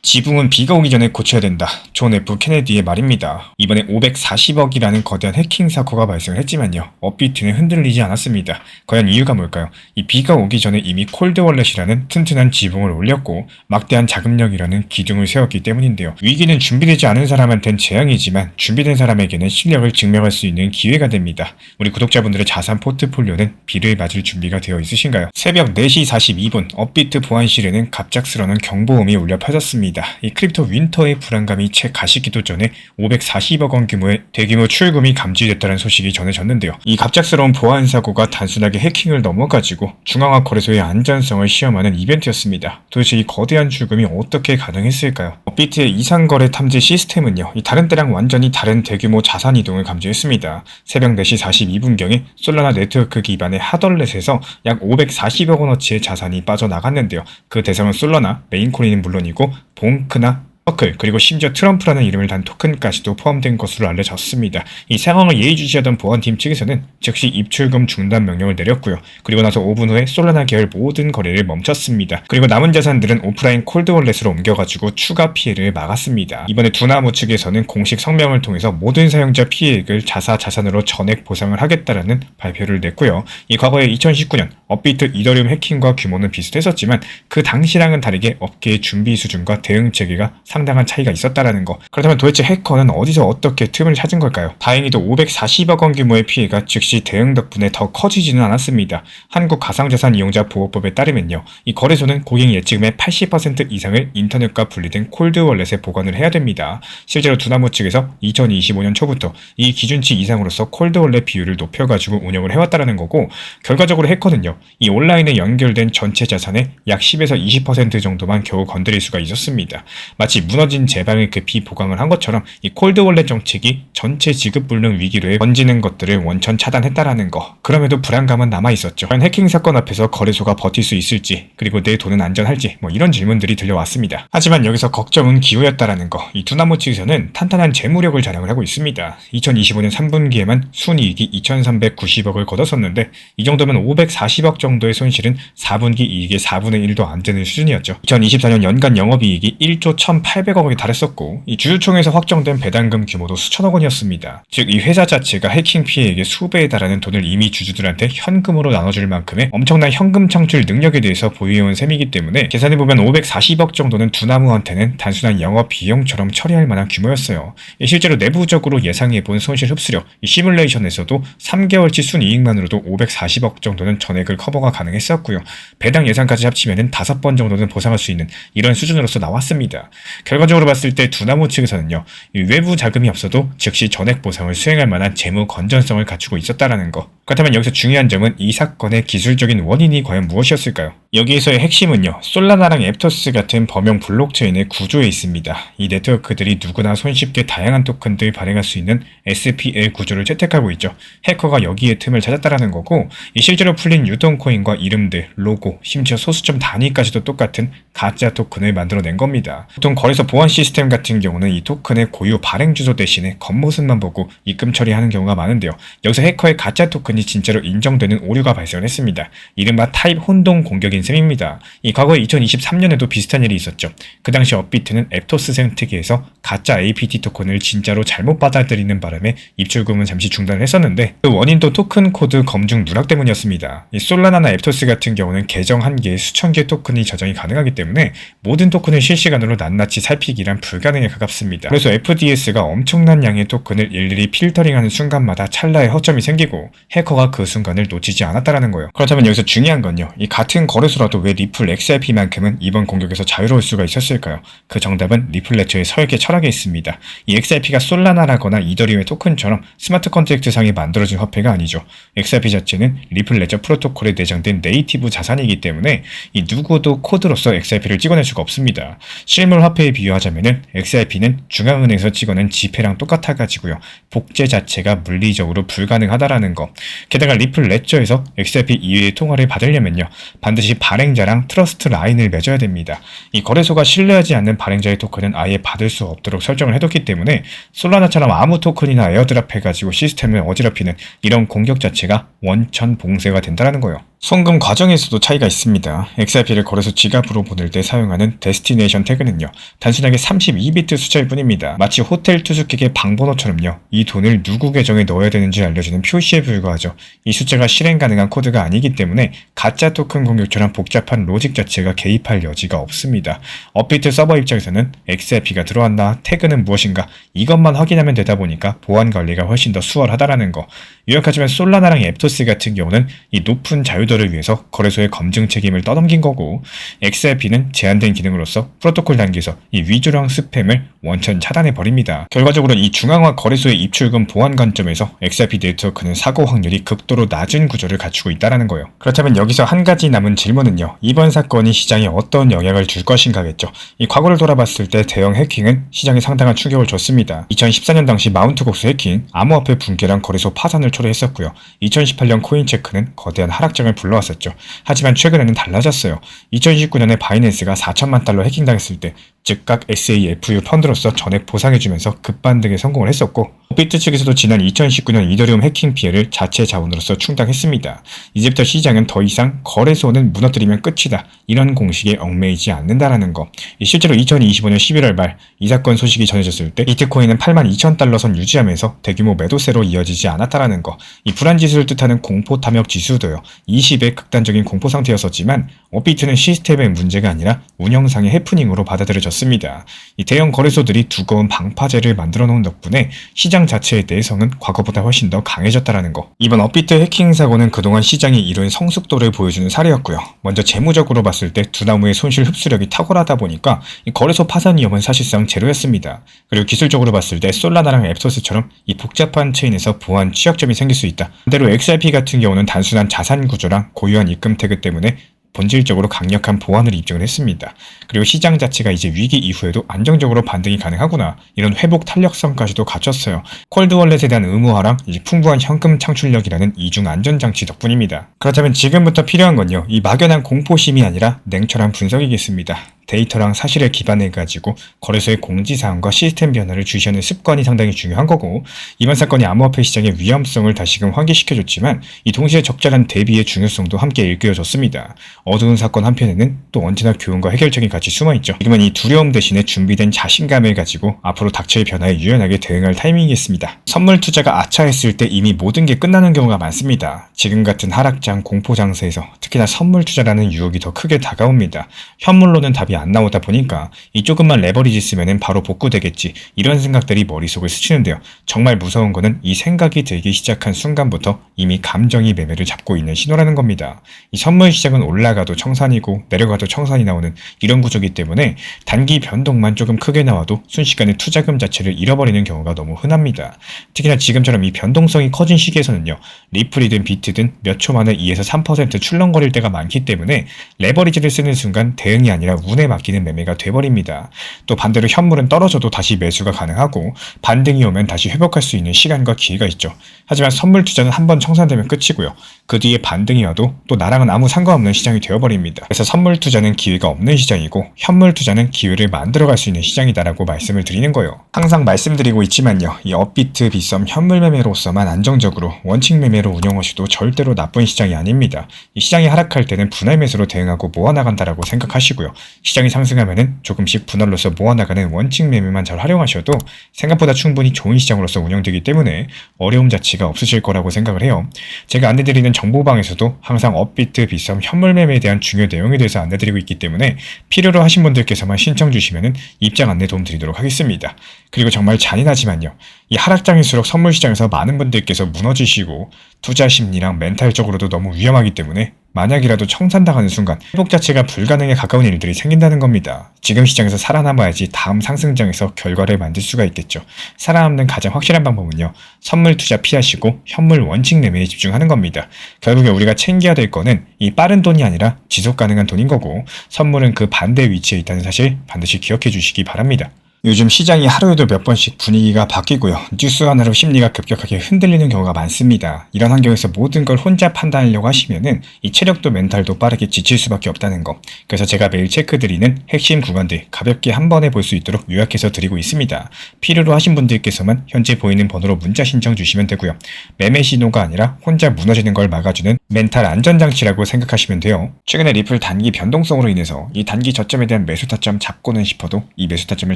지붕은 비가 오기 전에 고쳐야 된다. 존 F 케네디의 말입니다. 이번에 540억이라는 거대한 해킹 사고가 발생했지만요. 업비트는 흔들리지 않았습니다. 과연 이유가 뭘까요? 이 비가 오기 전에 이미 콜드월렛이라는 튼튼한 지붕을 올렸고 막대한 자금력이라는 기둥을 세웠기 때문인데요. 위기는 준비되지 않은 사람한텐 재앙이지만 준비된 사람에게는 실력을 증명할 수 있는 기회가 됩니다. 우리 구독자분들의 자산 포트폴리오는 비를 맞을 준비가 되어 있으신가요? 새벽 4시 42분 업비트 보안실에는 갑작스러운 경보음이 울려 퍼졌습니다. 이 크립토 윈터의 불안감이 채 가시기도 전에 540억 원 규모의 대규모 출금이 감지됐다는 소식이 전해졌는데요. 이 갑작스러운 보안 사고가 단순하게 해킹을 넘어가지고 중앙화 거래소의 안전성을 시험하는 이벤트였습니다. 도대체 이 거대한 출금이 어떻게 가능했을까요? 업비트의 이상거래 탐지 시스템은요, 이 다른 때랑 완전히 다른 대규모 자산 이동을 감지했습니다. 새벽 4시 42분경에 솔라나 네트워크 기반의 하덜렛에서 약 540억 원어치의 자산이 빠져나갔는데요. 그 대상은 솔라나, 메인코인은 물론이고 봉크나 서클, 그리고 심지어 트럼프라는 이름을 단 토큰까지도 포함된 것으로 알려졌습니다. 이 상황을 예의주시하던 보안팀 측에서는 즉시 입출금 중단 명령을 내렸고요. 그리고 나서 5분 후에 솔라나 계열 모든 거래를 멈췄습니다. 그리고 남은 자산들은 오프라인 콜드월렛으로 옮겨가지고 추가 피해를 막았습니다. 이번에 두나무 측에서는 공식 성명을 통해서 모든 사용자 피해액을 자사자산으로 전액 보상을 하겠다라는 발표를 냈고요. 이 과거에 2019년 업비트 이더리움 해킹과 규모는 비슷했었지만 그 당시랑은 다르게 업계의 준비 수준과 대응 체계가 상당한 차이가 있었다라는 거. 그렇다면 도대체 해커는 어디서 어떻게 틈을 찾은 걸까요? 다행히도 540억 원 규모의 피해가 즉시 대응 덕분에 더 커지지는 않았습니다. 한국 가상자산 이용자 보호법에 따르면요, 이 거래소는 고객 예치금의 80% 이상을 인터넷과 분리된 콜드월렛에 보관을 해야 됩니다. 실제로 두나무 측에서 2025년 초부터 이 기준치 이상으로서 콜드월렛 비율을 높여가지고 운영을 해왔다라는 거고, 결과적으로 해커는요, 이 온라인에 연결된 전체 자산의 약 10에서 20% 정도만 겨우 건드릴 수가 있었습니다. 마치 무너진 제방을 급히 보강을 한 것처럼 이 콜드월렛 정책이 전체 지급불능 위기로 번지는 것들을 원천 차단했다라는 거. 그럼에도 불안감은 남아있었죠. 과연 해킹 사건 앞에서 거래소가 버틸 수 있을지, 그리고 내 돈은 안전할지, 이런 질문들이 들려왔습니다. 하지만 여기서 걱정은 기우였다라는 거. 이 두나무 측에서는 탄탄한 재무력을 자랑을 하고 있습니다. 2025년 3분기에만 순이익이 2,390억을 거뒀었는데 이 정도면 540억 정도의 손실은 4분기 이익의 4분의 1도 안 되는 수준이었죠. 2024년 연간 영업이익이 1조 1,800억에 달했었고, 이 주주총회에서 확정된 배당금 규모도 수천억 원이었습니다. 즉, 이 회사 자체가 해킹 피해액의 수배에 달하는 돈을 이미 주주들한테 현금으로 나눠줄 만큼의 엄청난 현금 창출 능력에 대해서 보유해온 셈이기 때문에 계산해보면 540억 정도는 두나무한테는 단순한 영업 비용처럼 처리할 만한 규모였어요. 실제로 내부적으로 예상해본 손실 흡수력, 이 시뮬레이션에서도 3개월치 순이익만으로도 540억 정도는 전액을 커버가 가능했었고요. 배당 예상까지 합치면 5번 정도는 보상할 수 있는 이런 수준으로서 나왔습니다. 결과적으로 봤을 때 두나무 측에서는요, 외부 자금이 없어도 즉시 전액 보상을 수행할 만한 재무 건전성을 갖추고 있었다라는 거. 그렇다면 여기서 중요한 점은 이 사건의 기술적인 원인이 과연 무엇이었을까요? 여기에서의 핵심은요, 솔라나랑 앱토스 같은 범용 블록체인의 구조에 있습니다. 이 네트워크들이 누구나 손쉽게 다양한 토큰들 발행할 수 있는 SPL 구조를 채택하고 있죠. 해커가 여기에 틈을 찾았다라는 거고, 이 실제로 풀린 유동코인과 이름들, 로고, 심지어 소수점 단위까지도 똑같은 가짜 토큰을 만들어낸 겁니다. 보통 거래소 보안 시스템 같은 경우는 이 토큰의 고유 발행 주소 대신에 겉모습만 보고 입금 처리하는 경우가 많은데요. 여기서 해커의 가짜 토큰이 진짜로 인정되는 오류가 발생을 했습니다. 이른바 타입 혼동 공격인 셈입니다. 이 과거에 2023년에도 비슷한 일이 있었죠. 그 당시 업비트는 앱토스 생태계에서 가짜 APT 토큰을 진짜로 잘못 받아들이는 바람에 입출금은 잠시 중단을 했었는데, 그 원인도 토큰 코드 검증 누락 때문이었습니다. 이 솔라나나 앱토스 같은 경우는 계정 한 개에 수천 개의 토큰이 저장이 가능하기 때문에 모든 토큰을 실시간으로 낱낱이 살피기란 불가능에 가깝습니다. 그래서 FDS가 엄청난 양의 토큰을 일일이 필터링하는 순간마다 찰나의 허점이 생기고 해커가 그 순간을 놓치지 않았다라는 거예요. 그렇다면 여기서 중요한 건요, 이 같은 거래소라도 왜 리플 XRP만큼은 이번 공격에서 자유로울 수가 있었을까요? 그 정답은 리플 레처의 설계 철학에 있습니다. 이 XRP가 솔라나라거나 이더리움의 토큰처럼 스마트 컨트랙트 상에 만들어진 화폐가 아니죠. XRP 자체는 리플 레처 프로토콜에 내장된 네이티브 자산이기 때문에 이 누구도 코드로서 XRP를 찍어낼 수가 없습니다. 실물 화폐에 비유하자면은 XRP는 중앙은행에서 찍어낸 지폐랑 똑같아가지고요, 복제 자체가 물리적으로 불가능하다라는 거. 게다가 리플 레저에서 XRP 이외의 통화를 받으려면요, 반드시 발행자랑 트러스트 라인을 맺어야 됩니다. 이 거래소가 신뢰하지 않는 발행자의 토큰은 아예 받을 수 없도록 설정을 해뒀기 때문에 솔라나처럼 아무 토큰이나 에어드랍 해가지고 시스템을 어지럽히는 이런 공격 자체가 원천 봉쇄가 된다는 거예요. 송금 과정에서도 차이가 있습니다. XRP를 거래소 지갑으로 보낼 때 사용하는 데스티네이션 태그는요, 단순하게 32비트 숫자일 뿐입니다. 마치 호텔 투숙객의 방번호처럼요. 이 돈을 누구 계정에 넣어야 되는지 알려주는 표시에 불과하죠. 이 숫자가 실행 가능한 코드가 아니기 때문에 가짜 토큰 공격처럼 복잡한 로직 자체가 개입할 여지가 없습니다. 업비트 서버 입장에서는 XRP가 들어왔나, 태그는 무엇인가 이것만 확인하면 되다 보니까 보안 관리가 훨씬 더 수월하다라는 거. 유력하지만 솔라나랑 앱토스 같은 경우는 이 높은 자유도를 위해서 거래소의 검증 책임을 떠넘긴 거고, XRP는 제한된 기능으로서 프로토콜 단계에서 이 위조랑 스팸을 원천 차단해 버립니다. 결과적으로 이 중앙화 거래소의 입출금 보안 관점에서 XRP 네트워크는 사고 확률이 극도로 낮은 구조를 갖추고 있다는 거예요. 그렇다면 여기서 한 가지 남은 질문은요. 이번 사건이 시장에 어떤 영향을 줄 것인가겠죠. 이 과거를 돌아봤을 때 대형 해킹은 시장에 상당한 충격을 줬습니다. 2014년 당시 마운트곡스 해킹, 암호화폐 붕괴랑 거래소 파산을 초래했었고요. 2018년 코인체크는 거대한 하락장을 불러왔었죠. 하지만 최근에는 달라졌어요. 2019년에 바이낸스가 4천만 달러 해킹당했을 때 즉각 SAFU 펀드로서 전액 보상해주면서 급반등에 성공을 했었고, 업비트 측에서도 지난 2019년 이더리움 해킹 피해를 자체 자본으로서 충당했습니다. 이제부터 시장은 더 이상 거래소는 무너뜨리면 끝이다, 이런 공식에 얽매이지 않는다라는 거. 실제로 2025년 11월 말 이 사건 소식이 전해졌을 때 비트코인은 82,000달러 선 유지하면서 대규모 매도세로 이어지지 않았다라는 거. 이 불안 지수를 뜻하는 공포 탐욕 지수도요. 20의 극단적인 공포 상태였었지만 업비트는 시스템의 문제가 아니라 운영상의 해프닝으로 받아들여졌습니다. 이 대형 거래소들이 두꺼운 방파제를 만들어 놓은 덕분에 시장 자체의 내성은 과거보다 훨씬 더 강해졌다라는 거. 이번 업비트 해킹 사고는 그동안 시장이 이룬 성숙도를 보여주는 사례였고요. 먼저 재무적으로 봤을 때 두나무의 손실 흡수력이 탁월하다 보니까 이 거래소 파산 위험은 사실상 제로였습니다. 그리고 기술적으로 봤을 때 솔라나랑 앱소스처럼 이 복잡한 체인에서 보안 취약점이 생길 수 있다. 반대로 XRP 같은 경우는 단순한 자산 구조랑 고유한 입금 태그 때문에 본질적으로 강력한 보안을 입증을 했습니다. 그리고 시장 자체가 이제 위기 이후에도 안정적으로 반등이 가능하구나, 이런 회복 탄력성까지도 갖췄어요. 콜드월렛에 대한 의무화랑 이제 풍부한 현금 창출력이라는 이중 안전장치 덕분입니다. 그렇다면 지금부터 필요한 건요, 이 막연한 공포심이 아니라 냉철한 분석이겠습니다. 데이터랑 사실을 기반해가지고 거래소의 공지사항과 시스템 변화를 주시하는 습관이 상당히 중요한 거고, 이번 사건이 암호화폐 시장의 위험성을 다시금 환기시켜줬지만 이 동시에 적절한 대비의 중요성도 함께 일깨워줬습니다. 어두운 사건 한편에는 또 언제나 교훈과 해결책이 같이 숨어있죠. 지금은 이 두려움 대신에 준비된 자신감을 가지고 앞으로 닥칠 변화에 유연하게 대응할 타이밍이겠습니다. 선물 투자가 아차했을 때 이미 모든 게 끝나는 경우가 많습니다. 지금 같은 하락장 공포 장세에서 특히나 선물 투자라는 유혹이 더 크게 다가옵니다. 현물로는 답이 안 나오다 보니까 이 조금만 레버리지 쓰면은 바로 복구되겠지, 이런 생각들이 머릿속을 스치는데요. 정말 무서운 거는 이 생각이 들기 시작한 순간부터 이미 감정이 매매를 잡고 있는 신호라는 겁니다. 이 선물 시장은 올라가도 청산이고 내려가도 청산이 나오는 이런 구조이기 때문에 단기 변동만 조금 크게 나와도 순식간에 투자금 자체를 잃어버리는 경우가 너무 흔합니다. 특히나 지금처럼 이 변동성이 커진 시기에서는요, 리플이든 비트든 몇 초 만에 2에서 3% 출렁거릴 때가 많기 때문에 레버리지를 쓰는 순간 대응이 아니라 운에 맡기는 매매가 돼버립니다. 또 반대로 현물은 떨어져도 다시 매수가 가능하고 반등이 오면 다시 회복할 수 있는 시간과 기회가 있죠. 하지만 선물 투자는 한번 청산되면 끝이고요. 그 뒤에 반등이 와도 또 나랑은 아무 상관없는 시장이 되어버립니다. 그래서 선물 투자는 기회가 없는 시장이고 현물 투자는 기회를 만들어갈 수 있는 시장이다라고 말씀을 드리는 거예요. 항상 말씀드리고 있지만요, 이 업비트 빗썸 현물 매매로서만 안정적으로 원칙 매매로 운영하셔도 절대로 나쁜 시장이 아닙니다. 이 시장이 하락할 때는 분할 매수로 대응하고 모아나간다라고 생각하시고요. 시장이 상승하면은 조금씩 분할로서 모아나가는 원칙 매매만 잘 활용하셔도 생각보다 충분히 좋은 시장으로서 운영되기 때문에 어려움 자체가 없으실 거라고 생각을 해요. 제가 안내드리는 정보방에서도 항상 업비트 빗썸 현물 매매에 대한 중요 내용에 대해서 안내드리고 있기 때문에 필요로 하신 분들께서만 신청 주시면은 입장 안내 도움 드리도록 하겠습니다. 그리고 정말 잔인하지만요, 이 하락장일수록 선물 시장에서 많은 분들께서 무너지시고 투자 심리랑 멘탈적으로도 너무 위험하기 때문에 만약이라도 청산당하는 순간 회복 자체가 불가능에 가까운 일들이 생긴다는 겁니다. 지금 시장에서 살아남아야지 다음 상승장에서 결과를 만들 수가 있겠죠. 살아남는 가장 확실한 방법은요, 선물 투자 피하시고 현물 원칙 매매에 집중하는 겁니다. 결국에 우리가 챙겨야 될 거는 이 빠른 돈이 아니라 지속 가능한 돈인 거고, 선물은 그 반대 위치에 있다는 사실 반드시 기억해 주시기 바랍니다. 요즘 시장이 하루에도 몇 번씩 분위기가 바뀌고요. 뉴스 하나로 심리가 급격하게 흔들리는 경우가 많습니다. 이런 환경에서 모든 걸 혼자 판단하려고 하시면은 이 체력도 멘탈도 빠르게 지칠 수밖에 없다는 거. 그래서 제가 매일 체크드리는 핵심 구간들 가볍게 한 번에 볼 수 있도록 요약해서 드리고 있습니다. 필요로 하신 분들께서만 현재 보이는 번호로 문자 신청 주시면 되고요. 매매 신호가 아니라 혼자 무너지는 걸 막아주는 멘탈 안전장치라고 생각하시면 돼요. 최근에 리플 단기 변동성으로 인해서 이 단기 저점에 대한 매수 타점 잡고는 싶어도 이 매수 타점을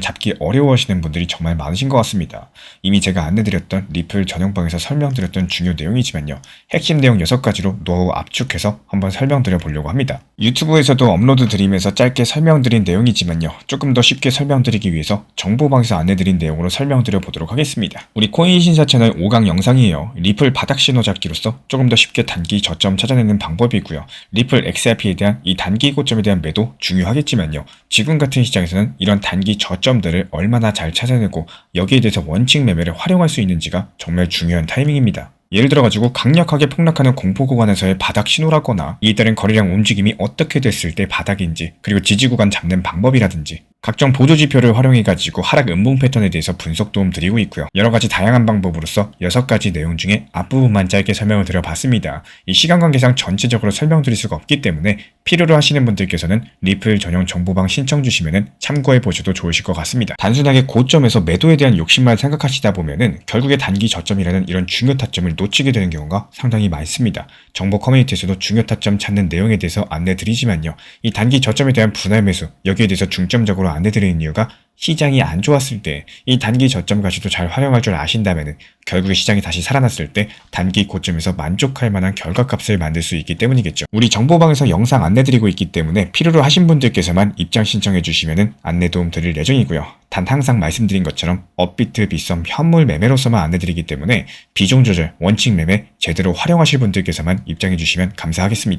잡기 어려워하시는 분들이 정말 많으신 것 같습니다. 이미 제가 안내드렸던 리플 전용방에서 설명드렸던 중요 내용이지만요. 핵심 내용 6가지로 노하우 압축해서 한번 설명드려 보려고 합니다. 유튜브에서도 업로드 드리면서 짧게 설명드린 내용이지만요. 조금 더 쉽게 설명드리기 위해서 정보방에서 안내드린 내용으로 설명드려 보도록 하겠습니다. 우리 코인 신사 채널 5강 영상이에요. 리플 바닥 신호 잡기로서 조금 더 쉽게 단기 저점 찾아내는 방법이고요. 리플 XRP에 대한 이 단기 고점에 대한 매도 중요하겠지만요. 지금 같은 시장에서는 이런 단기 저점들을 얼마나 잘 찾아내고 여기에 대해서 원칙 매매를 활용할 수 있는지가 정말 중요한 타이밍입니다. 예를 들어가지고 강력하게 폭락하는 공포 구간에서의 바닥 신호라거나 이에 따른 거래량 움직임이 어떻게 됐을 때 바닥인지, 그리고 지지 구간 잡는 방법이라든지 각종 보조 지표를 활용해가지고 하락 음봉 패턴에 대해서 분석 도움 드리고 있고요. 여러가지 다양한 방법으로서 6가지 내용 중에 앞부분만 짧게 설명을 드려봤습니다. 이 시간 관계상 전체적으로 설명드릴 수가 없기 때문에 필요로 하시는 분들께서는 리플 전용 정보방 신청 주시면은 참고해 보셔도 좋으실 것 같습니다. 단순하게 고점에서 매도에 대한 욕심만 생각하시다 보면은 결국에 단기 저점이라는 이런 중요 타점을 놓치게 되는 경우가 상당히 많습니다. 정보 커뮤니티에서도 중요 타점 찾는 내용에 대해서 안내 드리지만요. 이 단기 저점에 대한 분할 매수, 여기에 대해서 중점적으로 안내드리는 이유가 시장이 안 좋았을 때 이 단기 저점 가치도 잘 활용할 줄 아신다면 결국에 시장이 다시 살아났을 때 단기 고점에서 만족할 만한 결과값을 만들 수 있기 때문이겠죠. 우리 정보방에서 영상 안내드리고 있기 때문에 필요로 하신 분들께서만 입장 신청해 주시면 안내 도움 드릴 예정이고요. 단 항상 말씀드린 것처럼 업비트, 빗썸, 현물 매매로서만 안내드리기 때문에 비중 조절, 원칙 매매 제대로 활용하실 분들께서만 입장해 주시면 감사하겠습니다.